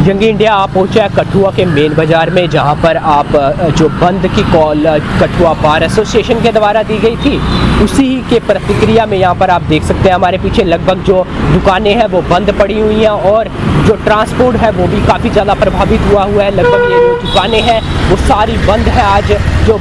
जंगी India आप पहुंचा है कठुआ के मेन बाज़ार में, जहां पर आप जो बंद की कॉल कठुआ बार एसोसिएशन के द्वारा दी गई थी, उसी के प्रतिक्रिया में यहाँ पर आप देख सकते हैं हमारे पीछे लगभग जो दुकानें हैं वो बंद पड़ी हुई हैं और जो ट्रांसपोर्ट है वो भी काफ़ी ज़्यादा प्रभावित हुआ है। लगभग ये जो दुकानें हैं वो सारी बंद है। आज जो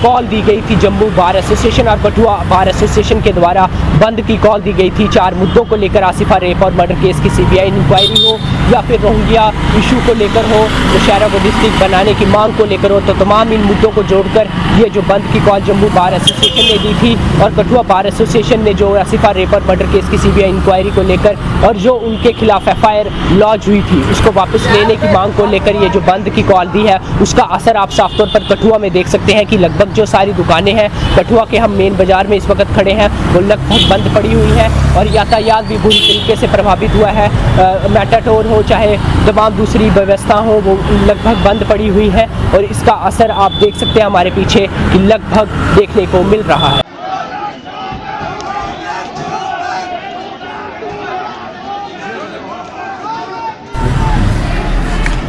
कॉल दी गई थी जम्मू बार एसोसिएशन और कठुआ बार एसोसिएशन के द्वारा बंद की कॉल दी गई थी 4 मुद्दों को लेकर, आसिफा रेप और मर्डर केस की CBI इंक्वायरी हो या फिर रोहिंग्या इशू को लेकर हो, नौशहरा को डिस्ट्रिक्ट बनाने की मांग को लेकर हो, तो तमाम इन मुद्दों को जोड़कर ये जो बंद की कॉल जम्मू बार एसोसिएशन ने दी थी और कठुआ बार एसोसिएशन ने जो आसिफा रेप और मर्डर केस की CBI इंक्वायरी को लेकर और जो उनके खिलाफ FIR लॉन्च हुई थी उसको वापस लेने की मांग को लेकर ये जो बंद की कॉल दी है, उसका असर आप साफ तौर पर कठुआ में देख सकते हैं कि लगभग जो सारी दुकानें हैं कठुआ के, हम मेन बाज़ार में इस वक्त खड़े हैं, वो लगभग बंद पड़ी हुई है और यातायात भी बुरी तरीके से प्रभावित हुआ है। मेटाडोर हो चाहे तमाम दूसरी व्यवस्था हो वो लगभग बंद पड़ी हुई है और इसका असर आप देख सकते हैं हमारे पीछे कि लगभग देखने को मिल रहा है।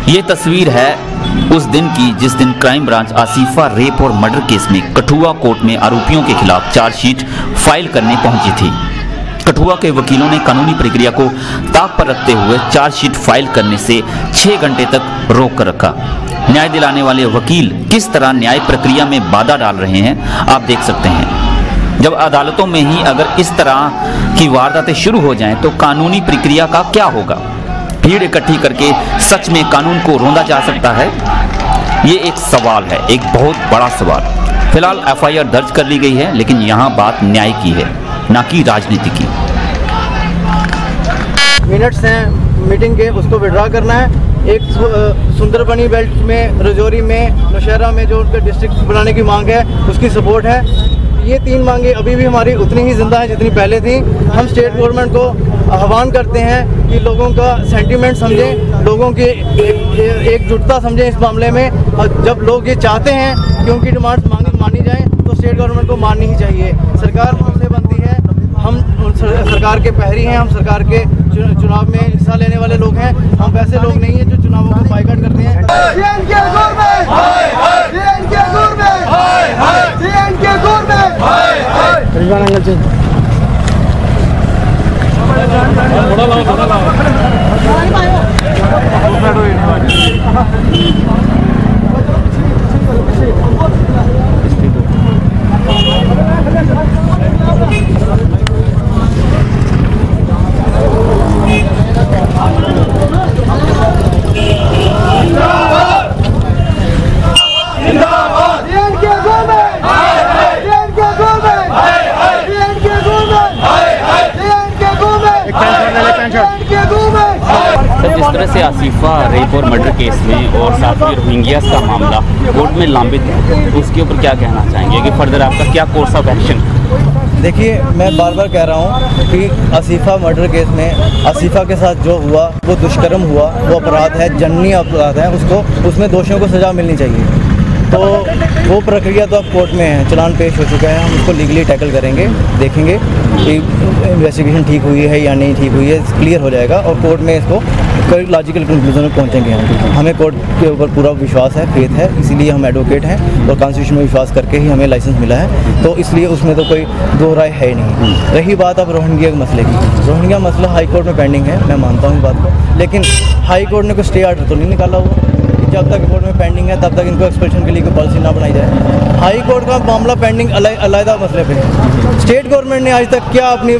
ये तस्वीर है उस दिन की जिस दिन क्राइम ब्रांच आसिफा रेप और मर्डर केस में कठुआ कोर्ट में आरोपियों के खिलाफ चार्जशीट फाइल करने पहुंची थी। कठुआ के वकीलों ने कानूनी प्रक्रिया को ताक पर रखते हुए चार्जशीट फाइल करने से 6 घंटे तक रोक कर रखा। न्याय दिलाने वाले वकील किस तरह न्याय प्रक्रिया में बाधा डाल रहे हैं आप देख सकते हैं। जब अदालतों में ही अगर इस तरह की वारदातें शुरू हो जाएं तो कानूनी प्रक्रिया का क्या होगा? भीड़ इकट्ठी करके सच में कानून को रोंदा जा सकता है? ये एक सवाल है, एक बहुत बड़ा सवाल। फिलहाल FIR दर्ज कर ली गई है, लेकिन यहाँ बात न्याय की है, ना कि राजनीति की। मिनट्स हैं मीटिंग के, उसको विड्रॉ करना है। एक सुंदरबनी बेल्ट में, रजौरी में, नौशहरा में जो उनका डिस्ट्रिक्ट बनाने की मांग है उसकी सपोर्ट है। ये 3 मांगे अभी भी हमारी उतनी ही जिंदा है जितनी पहले थी। हम स्टेट गवर्नमेंट को आह्वान करते हैं कि लोगों का सेंटीमेंट समझें, लोगों की एकजुटता समझें इस मामले में। और जब लोग ये चाहते हैं कि उनकी डिमांड्स मानी जाएं तो स्टेट गवर्नमेंट को माननी ही चाहिए। सरकार हमसे बनती है, हम सरकार के पहरी हैं, हम सरकार के चुनाव में हिस्सा लेने वाले लोग हैं। हम वैसे लोग नहीं हैं जो चुनावों को बाइकआउट करते हैं। जिस तरह से आसिफा रेप और मर्डर केस में और साथ में रोहिंग्या का मामला कोर्ट में लंबित है, तो उसके ऊपर क्या कहना चाहेंगे कि फर्दर आपका क्या कोर्स ऑफ एक्शन? देखिए, मैं बार बार कह रहा हूँ कि आसिफा मर्डर केस में आसिफा के साथ जो हुआ वो दुष्कर्म हुआ, वो अपराध है, दंडनीय अपराध है, उसमें दोषियों को सज़ा मिलनी चाहिए। तो वो प्रक्रिया तो अब कोर्ट में है, चालान पेश हो चुका है, हम उसको लीगली टैकल करेंगे, देखेंगे कि इन्वेस्टिगेशन ठीक हुई है या नहीं ठीक हुई है, क्लियर हो जाएगा और कोर्ट में इसको कोई लॉजिकल कंक्लूजन में पहुंचेंगे। हमें कोर्ट के ऊपर पूरा विश्वास है, फेथ है, इसीलिए हम एडवोकेट हैं और कॉन्स्टिट्यूशन में विश्वास करके ही हमें लाइसेंस मिला है, तो इसलिए उसमें तो कोई दो राय है ही नहीं। रही बात अब रोहिंग्या के मसले की, रोहिंग्या मसला हाई कोर्ट में पेंडिंग है, मैं मानता हूँ इस बात को, लेकिन हाई कोर्ट ने कोई स्टे ऑर्डर तो नहीं निकाला हुआ। जब तक कोर्ट में पेंडिंग है तब तक इनको एक्सपल्शन के लिए कोई पॉलिसी ना बनाई जाए। हाई कोर्ट का मामला पेंडिंग अलग मसले पे। स्टेट गवर्नमेंट ने आज तक क्या अपनी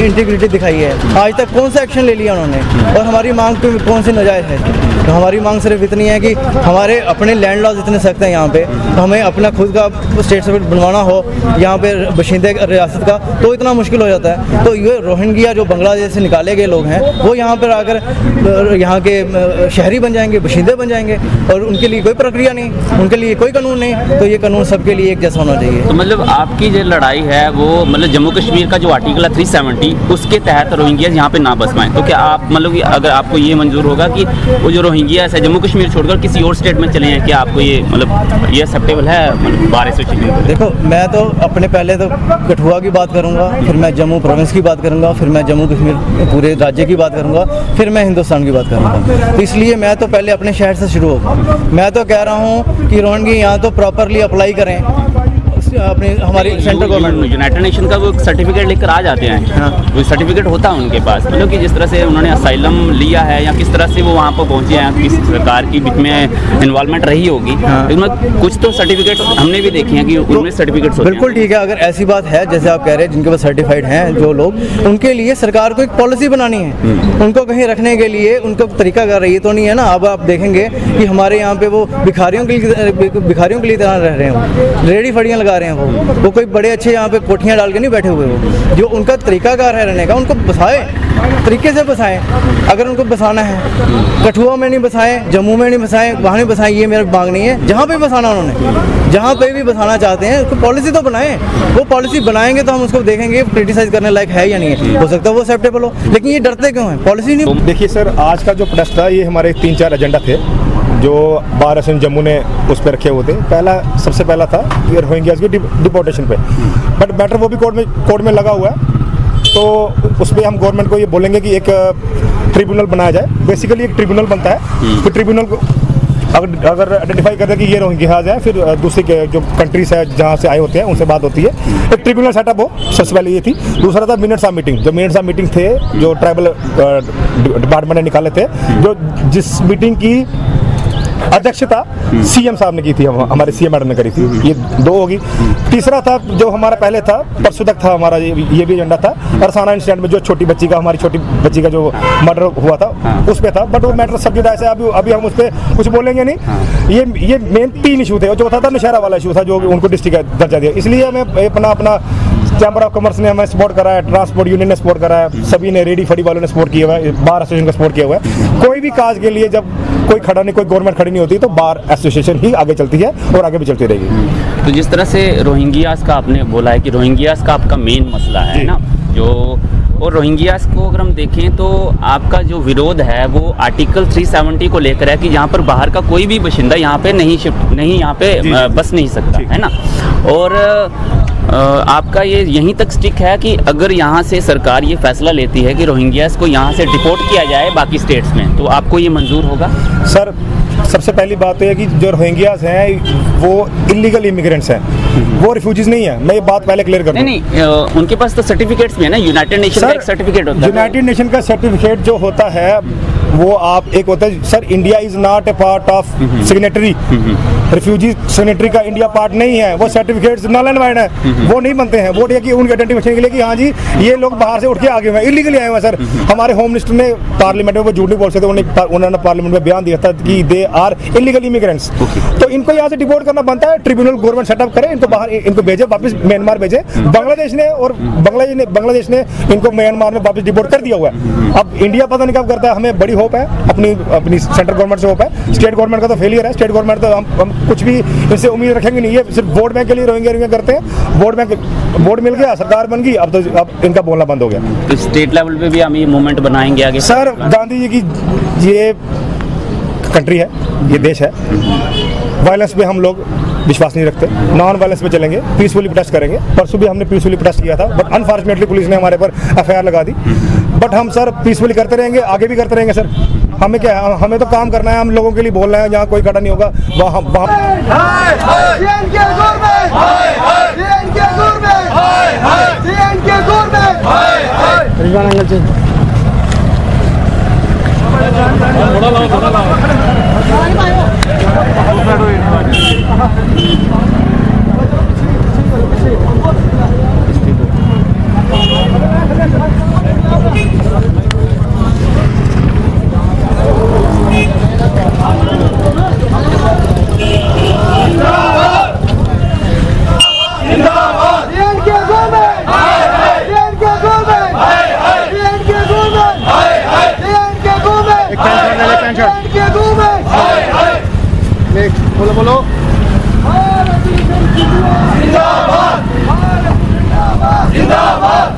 इंटीग्रिटी दिखाई है? आज तक कौन सा एक्शन ले लिया उन्होंने? और हमारी मांग तो कौन सी नाजायज़ है? तो हमारी मांग सिर्फ इतनी है कि हमारे अपने लैंड लॉज इतने सख्त हैं यहाँ पे, तो हमें अपना खुद का स्टेट सर्टिफिकेट बनवाना हो यहाँ पे बशिंदे रियासत का तो इतना मुश्किल हो जाता है। तो ये रोहिंग्या जो बांग्लादेश से निकाले गए लोग हैं वो यहाँ पर आकर यहाँ के शहरी बन जाएंगे, बशिंदे बन जाएंगे। और उनके लिए कोई प्रक्रिया नहीं, उनके लिए कोई कानून नहीं, तो ये कानून सबके लिए एक जैसा होना चाहिए। तो मतलब आपकी जो लड़ाई है वो मतलब जम्मू कश्मीर का जो आर्टिकल है 370 उसके तहत रोहिंग्या यहाँ पे ना बस पाएँ, तो क्या आप मतलब कि अगर आपको ये मंजूर होगा कि वो जो रोहिंग्या है जम्मू कश्मीर छोड़कर किसी और स्टेट में चले हैं, क्या आपको ये मतलब ये एक्सेप्टेबल है मतलब बार एसोसिएशन? देखो, मैं तो अपने पहले तो कठुआ की बात करूंगा, फिर मैं जम्मू प्रोविंस की बात करूंगा, फिर मैं जम्मू कश्मीर पूरे राज्य की बात करूंगा, फिर मैं हिंदुस्तान की बात करूंगा। तो इसलिए मैं तो पहले अपने शहर से शुरू होगा। मैं तो कह रहा हूँ कि रोहिंग्या यहाँ तो प्रॉपरली अप्लाई करें अपनी हमारी सेंट्रल गवर्नमेंट। यूनाइटेड नेशन का वो सर्टिफिकेट लेकर आ जाते हैं, हाँ। वो सर्टिफिकेट होता है उनके पास, मतलब कि जिस तरह से उन्होंने असाइलम लिया है या किस तरह से वो वहाँ पर पहुँचे हैं, किस सरकार की बीच में इन्वॉल्वमेंट रही होगी, हाँ। इसमें कुछ तो सर्टिफिकेट हमने भी देखे हैं कि उनमें सर्टिफिकेट बिल्कुल ठीक है। अगर ऐसी बात है जैसे आप कह रहे हैं, जिनके पास सर्टिफाइड हैं जो लोग, उनके लिए सरकार को एक पॉलिसी बनानी है, उनको कहीं रखने के लिए उनको तरीका कर रही है तो नहीं है ना। अब आप देखेंगे कि हमारे यहाँ पे वो भिखारियों के लिए तरह रह रहे हैं, रेडी फड़ियाँ लगा रहे हैं, वो कोई बड़े अच्छे यहाँ पे कोठियाँ डाल के नहीं बैठे हुए। वो जो उनका तरीकाकार है रहने का, उनको बसाए, तरीके से बसाएं। अगर उनको बसाना है, कठुआ में नहीं बसाएं, जम्मू में नहीं बसाएं, वहाँ नहीं बसाएं, ये मेरा मांग नहीं है। जहाँ पे बसाना उन्होंने, जहाँ पे भी बसाना चाहते हैं उसको पॉलिसी तो बनाएं। वो पॉलिसी बनाएंगे तो हम उसको देखेंगे क्रिटिसाइज करने लायक है या नहीं है। हो सकता है वो एक्सेप्टेबल हो, लेकिन ये डरते क्यों हैं? पॉलिसी नहीं। देखिए सर, आज का जो प्रोटेस्ट था ये हमारे 3-4 एजेंडा थे जो बार एसोसिएशन जम्मू ने उस पर रखे हुए थे। सबसे पहला था ये रोहिंग्यास की डिपोर्टेशन पे, बट मैटर वो भी कोर्ट में लगा हुआ है, तो उस पर हम गवर्नमेंट को ये बोलेंगे कि एक ट्रिब्यूनल बनाया जाए। बेसिकली एक ट्रिब्यूनल बनता है, फिर ट्रिब्यूनल को अगर आइडेंटिफाई कर दे कि ये रोहिंग्यास हैं, फिर दूसरी के जो कंट्रीज है जहाँ से आए होते हैं उनसे बात होती है, एक ट्रिब्यूनल सेटअप हो। सबसे पहले ये थी। दूसरा था मिनट्स ऑफ मीटिंग। जो मिनट्स ऑफ मीटिंग थे जो ट्राइबल डिपार्टमेंट ने निकाले थे, जो जिस मीटिंग की अध्यक्षता सीएम साहब ने की थी, हमारे सीएम मैडम ने करी थी। ये 2 होगी। तीसरा था जो हमारा पहले था, परसों तक था हमारा ये भी एजेंडा था, अरसाना इंसिडेंट में जो हमारी छोटी बच्ची का जो मर्डर हुआ था उस पे था, बट वो मैटर सब जुदा है। अभी हम उस पर कुछ बोलेंगे नहीं। ये मेन 3 इशू थे। जो था नौशहरा वाला इशू था जो उनको डिस्ट्रिक्ट दर्जा दिया, इसलिए हमें अपना चैम्बर ऑफ कॉमर्स ने हमें सपोर्ट करा है, ट्रांसपोर्ट यूनियन ने सपोर्ट करा है, सभी ने, रेडी फड़ी वालों ने सपोर्ट किया हुआ है, बार एसोसिएशन का सपोर्ट किया हुआ है। कोई भी काज के लिए जब कोई खड़ा नहीं, कोई गवर्नमेंट खड़ी नहीं होती, तो बार एसोसिएशन ही आगे चलती है और आगे भी चलती रहेगी। तो जिस तरह से रोहिंग्यास का आपने बोला है कि रोहिंग्यास का आपका मेन मसला है ना, जो और रोहिंग्यास को अगर हम देखें तो आपका जो विरोध है वो आर्टिकल 370 को लेकर है कि यहाँ पर बाहर का कोई भी बाशिंदा यहाँ पे नहीं यहाँ पे बस नहीं सकता है ना। और आपका ये यहीं तक स्टिक है कि अगर यहाँ से सरकार ये फैसला लेती है कि रोहिंग्यास को यहाँ से डिपोर्ट किया जाए बाकी स्टेट्स में, तो आपको ये मंजूर होगा? सर, सबसे पहली बात तो है कि जो रोहिंग्यास हैं वो इलीगल इमिग्रेंट्स हैं, वो रिफ्यूजीज नहीं है। मैं ये बात पहले क्लियर कर दूं। नहीं, उनके पास तो सर्टिफिकेट्स भी है ना, यूनाइटेड नेशन का एक सर्टिफिकेट होता है। यूनाइटेड नेशन का सर्टिफिकेट जो होता है वो आप एक होता है sir, India is not a part of signatory. Refugee signatory का इंडिया पार्ट नहीं है। वो सर्टिफिकेट्स नल एंड वाइड है, वो नहीं बनते हैं। वो कि उनके आइडेंटिफिकेशन के लिए कि हाँ जी ये लोग बाहर से उठ के आगे हुए हैं, इलीगली आए हुए हैं। सर, हमारे होम मिनिस्टर ने पार्लियामेंट में वो झूठ नहीं बोल सकते, उन्होंने पार्लियामेंट में बयान दिया था कि दे आर इलीगल इमिग्रेंट्स। तो इनको यहाँ से डिपोर्ट करना बनता है। ट्रिब्यूनल गवर्नमेंट सेटअप करे, इनको बाहर, इनको भेजे वापस म्यांमार भेजे। बांग्लादेश ने इनको म्यांमार में वापस डिपोर्ट कर दिया हुआ है। अब इंडिया पता नहीं कब करता है। हमें बड़ी होप है, अपनी सेंट्रल गवर्नमेंट से होप है। स्टेट गवर्नमेंट का तो फेलियर है। स्टेट गवर्नमेंट तो हम कुछ भी इनसे उम्मीद रखेंगे नहीं। ये सिर्फ वोट बैंक के लिए रोहिंग्या करते हैं। वोट मिल गया, सरकार बन गई, अब इनका बोलना बंद हो गया। तो स्टेट लेवल पे भी हम ये मूवमेंट बनाएंगे आगे? सर, गांधी जी की ये कंट्री है, ये देश है। वायलेंस पे हम लोग विश्वास नहीं रखते, नॉन वायलेंस पे चलेंगे, पीसफुली प्रोटेस्ट करेंगे। परसों भी हमने पीसफुली प्रोटेस्ट किया था, बट अनफॉर्चुनेटली पुलिस ने हमारे पर एफआईआर लगा दी। बट हम सर पीसफुली करते रहेंगे, आगे भी करते रहेंगे। सर, हमें क्या है, हमें तो काम करना है, हम लोगों के लिए बोलना है। जहाँ कोई खड़ा नहीं होगा वहाँ बोलो बोलो। जिंदाबाद जिंदाबाद जिंदाबाद।